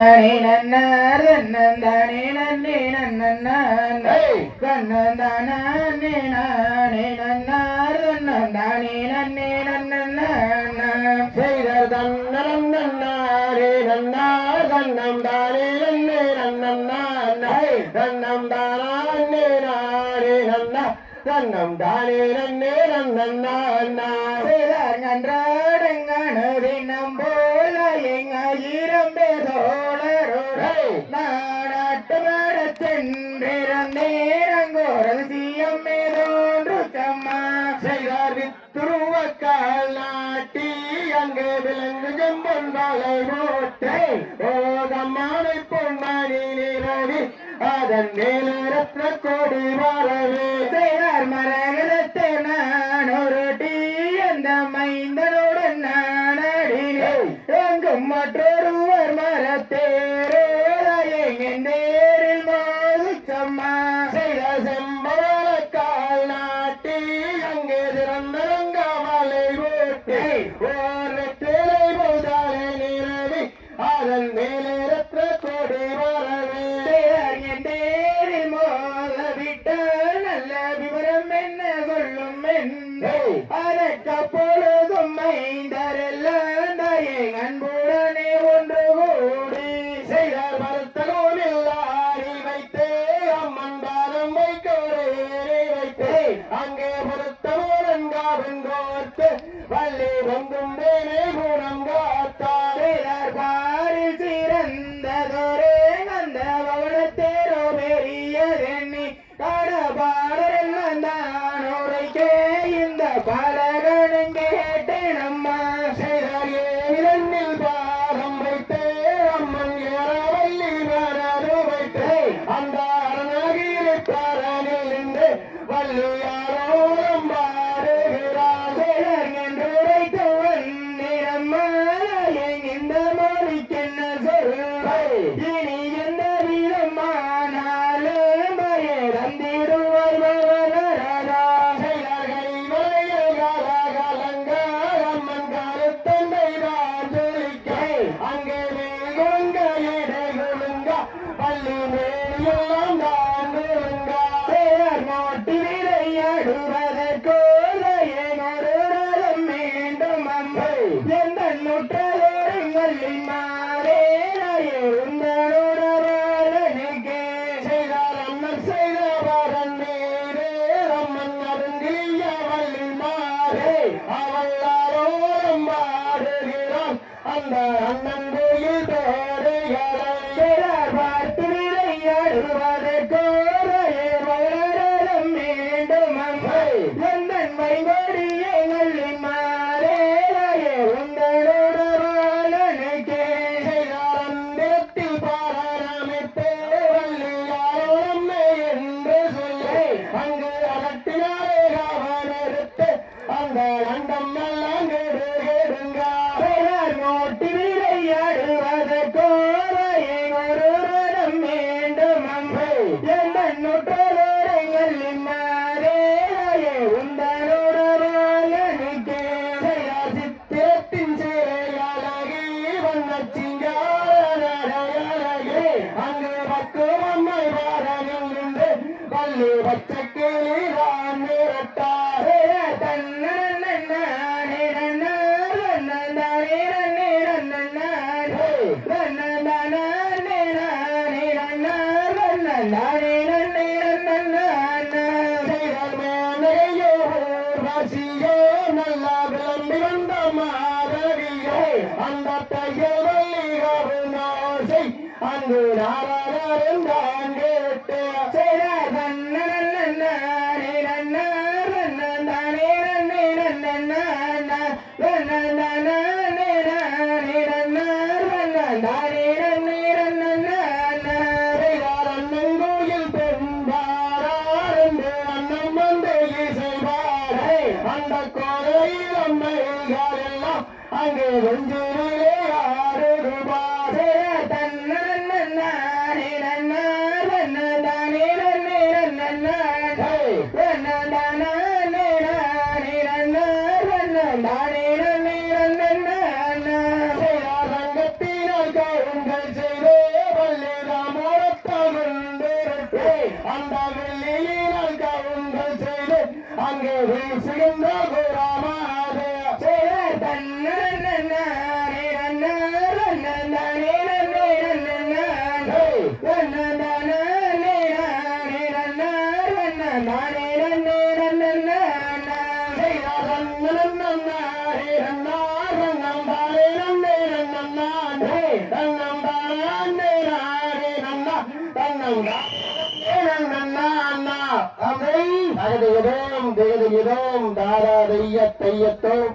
தானே நன்னார் தானே நன்னே நன்னானே தானே நானே நன்னார் தானே நன்னே நன்னான செய்த தன்னலம் நன்னாரே நன்னார் தன்னம் தானே நன்னே நன்னானே தன்னம் தானே நாரே நன்னா தன்னம் தானே நன்னே நன்னான செய்தார் நன்றாடங்கனவே நம்போல எங்காயிரம் பேரோளரோடை நாடாட்டு பாடச்சென்றிறந்தேரங்கோரல் சீயம் மேலோன்று சம்மா செய்தார் வித்துருவக்கால் நாட்டி அங்கே விலங்கு செம்பொன் வாழை ஓட்டை ஓதம்மானை பொன்மணி நிலவி அதன் மேலே ரத்ன கோடி வாழவே செய்தார் மரகதத்தை நான் ஒரு டீ அந்த மைந்தனுடன் நான் அடினேன் எங்கும் மற்றொருவர் மரத்தேரோரையேரில் மோது சம்மா செய்த செம்பவளக்கால் நாட்டி அங்கே திறந்தரங்க மலை ஓட்டி ஓர் தேரை போதாலே நிறவி அதன் மேலே ரத்ன கோடி வரவே என் தேரில் மோத விட்டால் நல்ல விவரம் என்ன சொல்லும் என்று அதற்கு பொழுதும் மைந்தரெல்லாம் தாயே அன்புடனே ஒன்று கூடி செய்தார் மருத்தகோனில்லாரி வைத்தே அம்மன் பாதம் வைக்கோரேறி வைத்தே அங்கே பொருத்தமோடன் காவன் கோர்த்து வள்ளி வந்தும் தேனை குணம் காத்தார் பாரில் சிறந்ததொரே அந்த பவனத்தேரோ பெரியதென்னி கடபாடரெல்லாம் தான் உரைக்கே இந்த பலகனும் கேட்டேன் அம்மா செய்தார் ஏனில் பாதம் வைத்தே அம்மன் ஏறவல்லி மனது வைத்தே அந்த அரணகிரி பரனில் நின்று வள்ளியாரோரம் பாடுகிறார் செய்தார் என்று உரைத்து வந்தேனம்மா இந்த மொழிக்கென்ன சொல்வை இனி எந்த விதமானாலும் பயே தந்திடுவார் பவனரதா செய்தார்கள் மலையில் காலகலங்க அம்மன் கருத்தந்தை தான் ஜொலிக்க அங்கே மேல்கொங்க இடை கொழுங்க பள்ளி மேலெல்லாம் தான் கொழுங்க செய்தார் மோட்டி விளையாடுவதற்கோலையே ஒரு ரதம் மீண்டும் அம்பை எந்த நுற்றலோரங்களின் மாறேனையே உந்தனுடவாளனுக்கே செய்தார் அண்ணன் செய்த வரன் மேரே அம்மன் அருந்திய வள்ளி மாறே அவள் ஆரோரம் பாடுகிறான் அந்த அண்ணன் கோயில் தோடுகளை செய்தார் பார்த்து விளையாடுவதற்கோலையே வளரதம் மீண்டும் அம்பை எந்த மைகொடியே வள்ளி மாறேனையே உந்தனுடவாளனுக்கே செய்தார் அந்தத்தில் பாராமித்தே வள்ளியாரோரம் என்று சொல்லி அங்கு அகட்டினாரே அவன் எடுத்து அந்த அண்டம் எல்லாம் கெடுங்க நோட்டி விளையாடுவதற்கோரையே ஒரு ரதம் மீண்டும் அம்பை எந்த நுற்றலோரங்களின் மாறேனையே உந்தனுடவாளனுக்கே செய்தார் சித்திரத்தின் சேலையழகி வண்ணச்சிங்காரழகே அங்கு பக்குவம்மை வாரனில் நின்று வள்ளி பச்சைக்கிளி தான் நிறட்டாரே தன்னானே நன்னாரே நன்னாரே நன்னாரே நன்னானே நானே நன்னாரே நன்னாரே நன்னாரே செய்தார் மேலையோ ராசியோ நல்லா விளம்பி வந்த மாதவியோ அந்த தையல் வள்ளிகை அங்கு நாராயணன் தான் கேட்டு செய்தார் நன்னாரே நன்னாரே நன்னாரே அண்ணங்கோயில் பெண்பாரார் என்று அண்ணன் வந்து இசைவாரே அந்த கோயில் அம்மைகள் எல்லாம் அங்கே வெஞ்சிலே ஆடுவாரே தன்னாரே நன்னாரே நன்னாரே நன்னாரே செய்தார் சங்கத்தினால் கவுங்கள் செய்தே அங்கே வீசுகின்ற கூறாமாதே தாரா தையத்தோம்